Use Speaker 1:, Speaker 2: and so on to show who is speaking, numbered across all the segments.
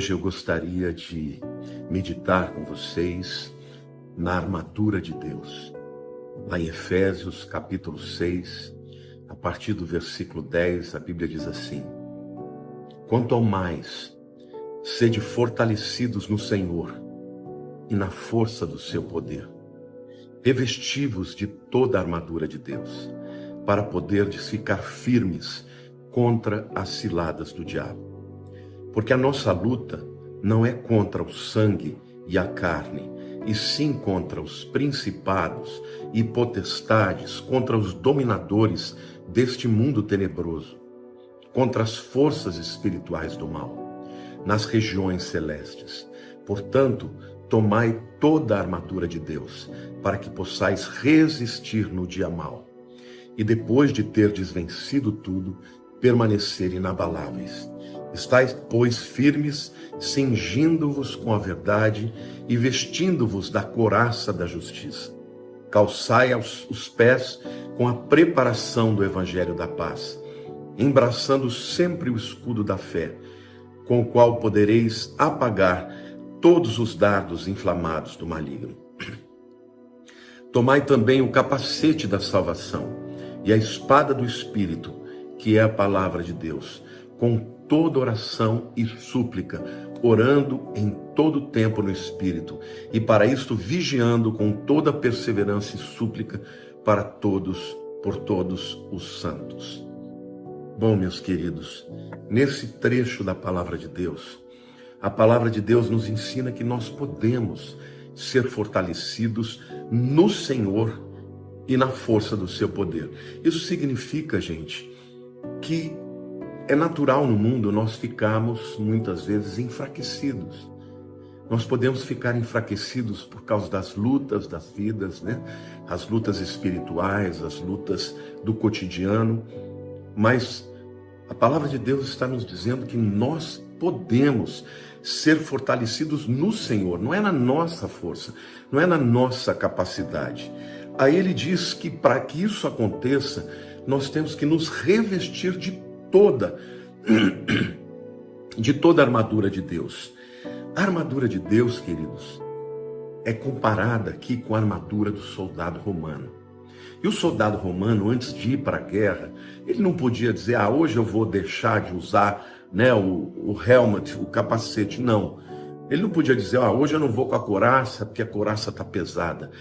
Speaker 1: Hoje eu gostaria de meditar com vocês na armadura de Deus. Lá em Efésios capítulo 6, a partir do versículo 10, a Bíblia diz assim: Quanto ao mais, sede fortalecidos no Senhor e na força do seu poder. Revesti-vos de toda a armadura de Deus, para poderdes ficar firmes contra as ciladas do diabo. Porque a nossa luta não é contra o sangue e a carne, e sim contra os principados e potestades, contra os dominadores deste mundo tenebroso, contra as forças espirituais do mal, nas regiões celestes. Portanto, tomai toda a armadura de Deus, para que possais resistir no dia mau, e depois de terdes vencido tudo, permanecer inabaláveis. Estais, pois, firmes, cingindo-vos com a verdade e vestindo-vos da couraça da justiça. Calçai os pés com a preparação do evangelho da paz, embraçando sempre o escudo da fé, com o qual podereis apagar todos os dardos inflamados do maligno. Tomai também o capacete da salvação e a espada do Espírito, que é a palavra de Deus, com toda oração e súplica, orando em todo tempo no Espírito, e para isto vigiando com toda perseverança e súplica para todos, por todos os santos. Bom, meus queridos, nesse trecho da palavra de Deus, a palavra de Deus nos ensina que nós podemos ser fortalecidos no Senhor e na força do seu poder. Isso significa, gente, que é natural no mundo nós ficarmos muitas vezes enfraquecidos. Nós podemos ficar enfraquecidos por causa das lutas das vidas, né? As lutas espirituais, as lutas do cotidiano. Mas a palavra de Deus está nos dizendo que nós podemos ser fortalecidos no Senhor. Não é na nossa força, não é na nossa capacidade. Aí ele diz que para que isso aconteça, nós temos que nos revestir de toda a armadura de Deus. A armadura de Deus, queridos, é comparada aqui com a armadura do soldado romano. E o soldado romano, antes de ir para a guerra, ele não podia dizer, hoje eu vou deixar de usar, né, o helmet, o capacete. Não. Ele não podia dizer, hoje eu não vou com a couraça, porque a couraça está pesada.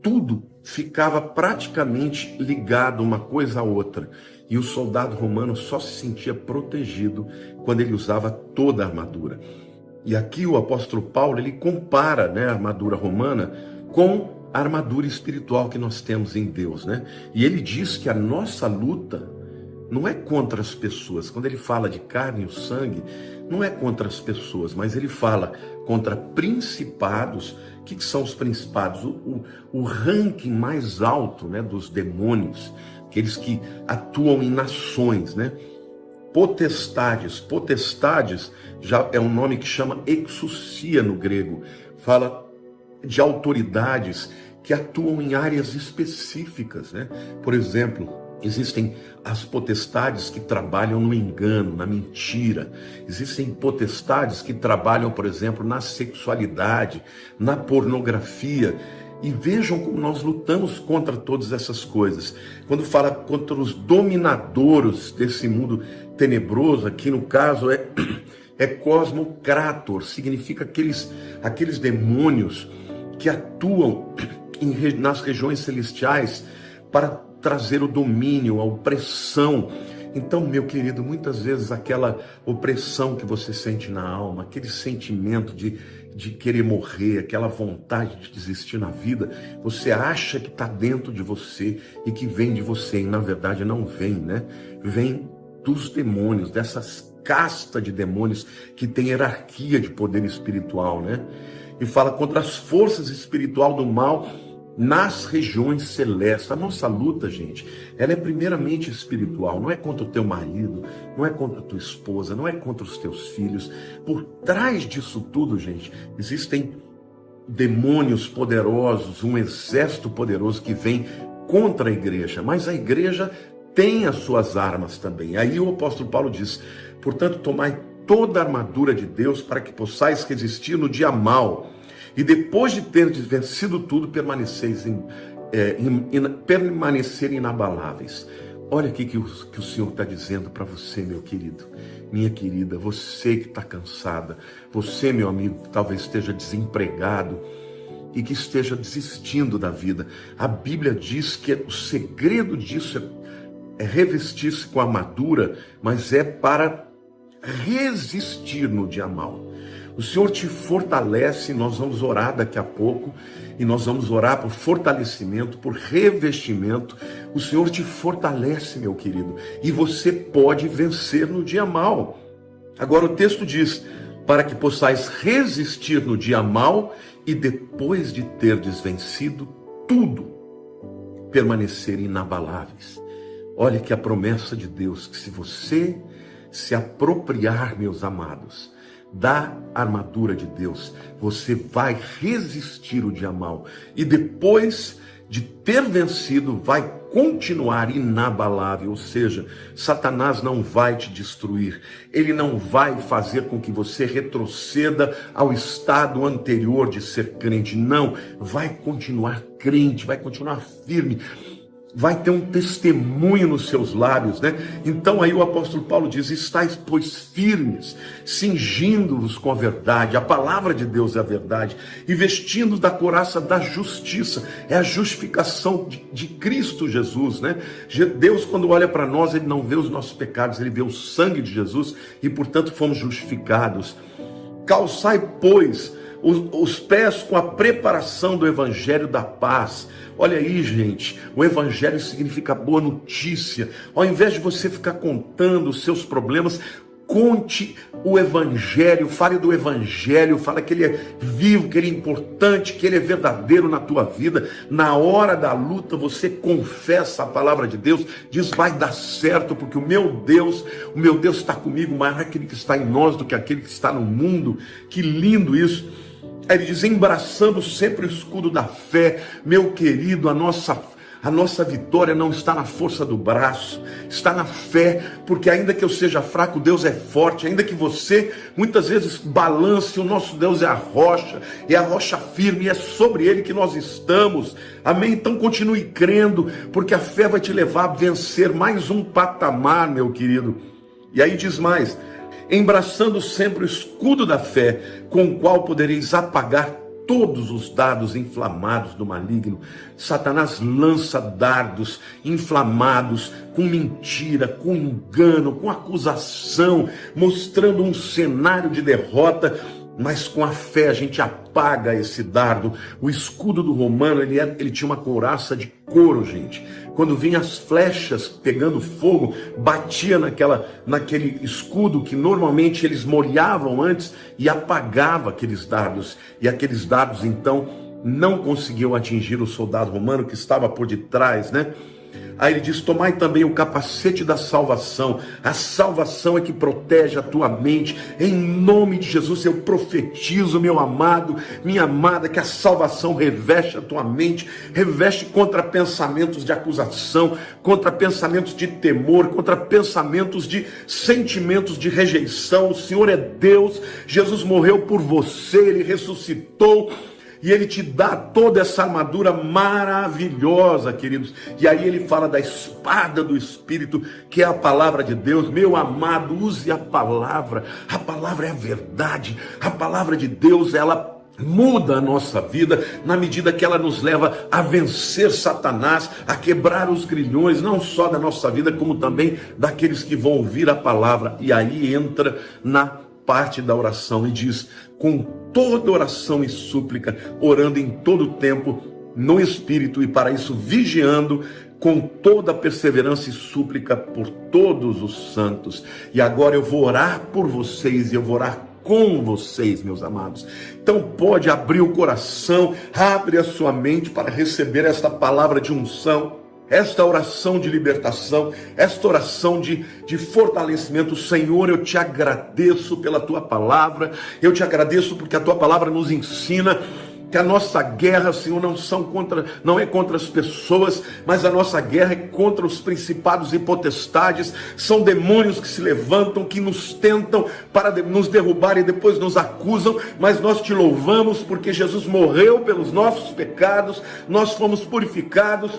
Speaker 1: Tudo ficava praticamente ligado uma coisa à outra. E o soldado romano só se sentia protegido quando ele usava toda a armadura. E aqui o apóstolo Paulo, ele compara, né, a armadura romana com a armadura espiritual que nós temos em Deus, né? E ele diz que a nossa luta não é contra as pessoas. Quando ele fala de carne e o sangue, não é contra as pessoas, mas ele fala contra principados. O que são os principados? O ranking mais alto, né, dos demônios, aqueles que atuam em nações, né? Potestades já é um nome que chama exousia no grego, fala de autoridades que atuam em áreas específicas, né? Por exemplo, existem as potestades que trabalham no engano, na mentira. Existem potestades que trabalham, por exemplo, na sexualidade, na pornografia. E vejam como nós lutamos contra todas essas coisas. Quando fala contra os dominadores desse mundo tenebroso, aqui no caso é cosmocrator, significa aqueles demônios que atuam nas regiões celestiais para trazer o domínio, a opressão. Então, meu querido, muitas vezes aquela opressão que você sente na alma, aquele sentimento de querer morrer, aquela vontade de desistir na vida, você acha que está dentro de você e que vem de você, e na verdade não vem, né? Vem dos demônios, dessas castas de demônios que tem hierarquia de poder espiritual, né? E fala contra as forças espirituais do mal nas regiões celestes. A nossa luta, gente, ela é primeiramente espiritual, não é contra o teu marido, não é contra a tua esposa, não é contra os teus filhos. Por trás disso tudo, gente, existem demônios poderosos, um exército poderoso que vem contra a igreja, mas a igreja tem as suas armas também. Aí o apóstolo Paulo diz, portanto, tomai toda a armadura de Deus para que possais resistir no dia mau. E depois de teres vencido tudo, permanecer inabaláveis. Olha aqui que o Senhor está dizendo para você, meu querido, minha querida, você que está cansada, você, meu amigo, que talvez esteja desempregado e que esteja desistindo da vida. A Bíblia diz que o segredo disso é revestir-se com a armadura, mas é para resistir no dia mau. O Senhor te fortalece, nós vamos orar daqui a pouco, e nós vamos orar por fortalecimento, por revestimento. O Senhor te fortalece, meu querido, e você pode vencer no dia mau. Agora o texto diz, para que possais resistir no dia mau, e depois de terdes vencido tudo, permanecer inabaláveis. Olha que a promessa de Deus, que se você se apropriar, meus amados, da armadura de Deus, você vai resistir o dia mau. E depois de ter vencido, vai continuar inabalável. Ou seja, Satanás não vai te destruir. Ele não vai fazer com que você retroceda ao estado anterior de ser crente. Não, vai continuar crente, vai continuar firme. Vai ter um testemunho nos seus lábios, né? Então aí o apóstolo Paulo diz, estáis, pois, firmes, cingindo-vos com a verdade, a palavra de Deus é a verdade, e vestindo da couraça da justiça, é a justificação de Cristo Jesus, né? Deus, quando olha para nós, ele não vê os nossos pecados, ele vê o sangue de Jesus, e portanto fomos justificados. Calçai, pois, os pés com a preparação do evangelho da paz. Olha aí, gente, o evangelho significa boa notícia. Ao invés de você ficar contando os seus problemas, conte o evangelho, fale do evangelho, fala que ele é vivo, que ele é importante, que ele é verdadeiro na tua vida. Na hora da luta, você confessa a palavra de Deus, diz, vai dar certo, porque o meu Deus está comigo, maior aquele que está em nós do que aquele que está no mundo. Que lindo isso! Ele diz, embraçando sempre o escudo da fé. Meu querido, a nossa vitória não está na força do braço, está na fé, porque ainda que eu seja fraco, Deus é forte. Ainda que você muitas vezes balance, o nosso Deus é a rocha firme, e é sobre ele que nós estamos. Amém? Então continue crendo, porque a fé vai te levar a vencer mais um patamar, meu querido. E aí diz mais, embraçando sempre o escudo da fé, com o qual podereis apagar todos os dardos inflamados do maligno. Satanás lança dardos inflamados, com mentira, com engano, com acusação, mostrando um cenário de derrota. Mas com a fé a gente apaga esse dardo. O escudo do romano, ele tinha uma couraça de couro, gente. Quando vinham as flechas pegando fogo, batia naquele escudo que normalmente eles molhavam antes e apagava aqueles dardos. E aqueles dardos, então, não conseguiam atingir o soldado romano que estava por detrás, né? Aí ele diz, tomai também o capacete da salvação. A salvação é que protege a tua mente. Em nome de Jesus eu profetizo, meu amado, minha amada, que a salvação reveste a tua mente, reveste contra pensamentos de acusação, contra pensamentos de temor, contra pensamentos de sentimentos de rejeição. O Senhor é Deus, Jesus morreu por você, ele ressuscitou, e ele te dá toda essa armadura maravilhosa, queridos. E aí ele fala da espada do Espírito, que é a palavra de Deus. Meu amado, use a palavra é a verdade. A palavra de Deus, ela muda a nossa vida, na medida que ela nos leva a vencer Satanás, a quebrar os grilhões, não só da nossa vida, como também daqueles que vão ouvir a palavra. E aí entra na parte da oração e diz, com toda oração e súplica, orando em todo tempo no Espírito, e para isso vigiando com toda perseverança e súplica por todos os santos. E agora eu vou orar por vocês, e eu vou orar com vocês, meus amados. Então pode abrir o coração, abre a sua mente para receber esta palavra de unção, esta oração de libertação, esta oração de fortalecimento. Senhor, eu te agradeço pela tua palavra, eu te agradeço porque a tua palavra nos ensina que a nossa guerra, Senhor, não é contra as pessoas, mas a nossa guerra é contra os principados e potestades. São demônios que se levantam, que nos tentam para nos derrubar e depois nos acusam, mas nós te louvamos porque Jesus morreu pelos nossos pecados, nós fomos purificados.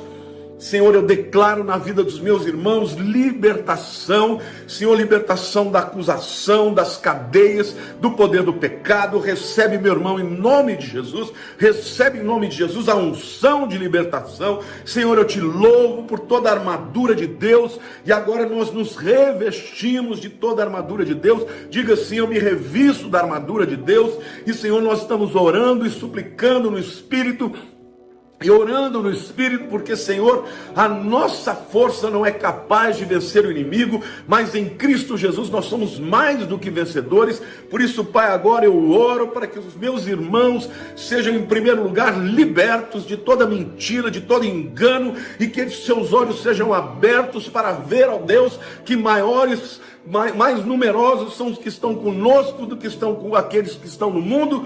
Speaker 1: Senhor, eu declaro na vida dos meus irmãos libertação, Senhor, libertação da acusação, das cadeias, do poder do pecado. Recebe, meu irmão, em nome de Jesus, recebe em nome de Jesus a unção de libertação. Senhor, eu te louvo por toda a armadura de Deus, e agora nós nos revestimos de toda a armadura de Deus. Diga assim: eu me revisto da armadura de Deus. E Senhor, nós estamos orando e suplicando no Espírito, e orando no Espírito, porque, Senhor, a nossa força não é capaz de vencer o inimigo, mas em Cristo Jesus nós somos mais do que vencedores. Por isso, Pai, agora eu oro para que os meus irmãos sejam, em primeiro lugar, libertos de toda mentira, de todo engano, e que seus olhos sejam abertos para ver, ó Deus, que mais numerosos são os que estão conosco do que estão com aqueles que estão no mundo.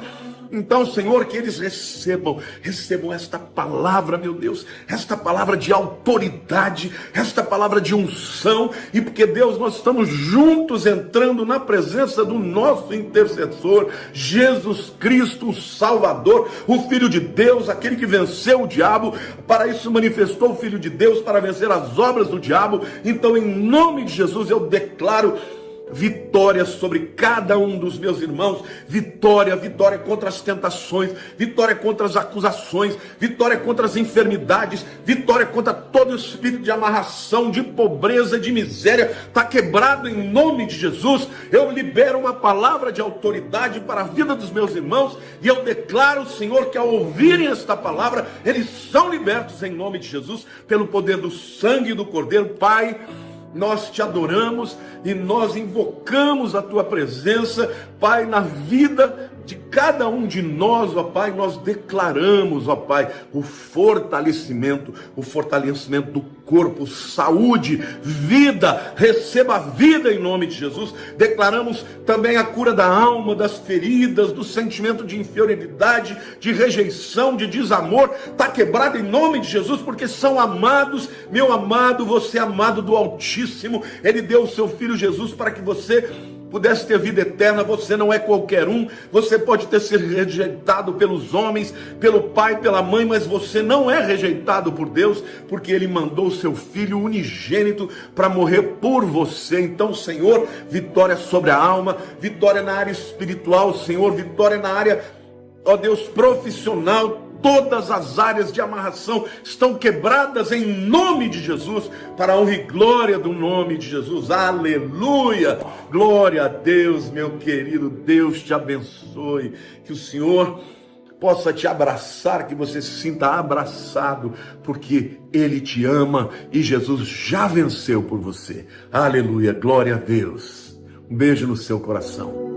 Speaker 1: Então, Senhor, que eles recebam esta palavra, meu Deus, esta palavra de autoridade, esta palavra de unção, e porque, Deus, nós estamos juntos entrando na presença do nosso intercessor, Jesus Cristo, o Salvador, o Filho de Deus, aquele que venceu o diabo. Para isso manifestou o Filho de Deus, para vencer as obras do diabo. Então, em nome de Jesus, eu declaro vitória sobre cada um dos meus irmãos, vitória contra as tentações, vitória contra as acusações, vitória contra as enfermidades, vitória contra todo o espírito de amarração, de pobreza, de miséria. Está quebrado em nome de Jesus. Eu libero uma palavra de autoridade para a vida dos meus irmãos, e eu declaro, Senhor, que ao ouvirem esta palavra, eles são libertos em nome de Jesus, pelo poder do sangue do Cordeiro. Pai, nós te adoramos e nós invocamos a tua presença, Pai, na vida de cada um de nós, ó Pai. Nós declaramos, ó Pai, o fortalecimento do corpo, saúde, vida. Receba a vida em nome de Jesus. Declaramos também a cura da alma, das feridas, do sentimento de inferioridade, de rejeição, de desamor. Está quebrado em nome de Jesus, porque são amados. Meu amado, você é amado do Altíssimo. Ele deu o seu Filho Jesus para que você pudesse ter vida eterna. Você não é qualquer um. Você pode ter sido rejeitado pelos homens, pelo pai, pela mãe, mas você não é rejeitado por Deus, porque Ele mandou o seu Filho unigênito para morrer por você. Então, Senhor, vitória sobre a alma, vitória na área espiritual, Senhor, vitória na área, ó Deus, profissional. Todas as áreas de amarração estão quebradas em nome de Jesus, para a honra e glória do nome de Jesus. Aleluia! Glória a Deus, meu querido. Deus te abençoe. Que o Senhor possa te abraçar, que você se sinta abraçado, porque Ele te ama e Jesus já venceu por você. Aleluia! Glória a Deus. Um beijo no seu coração.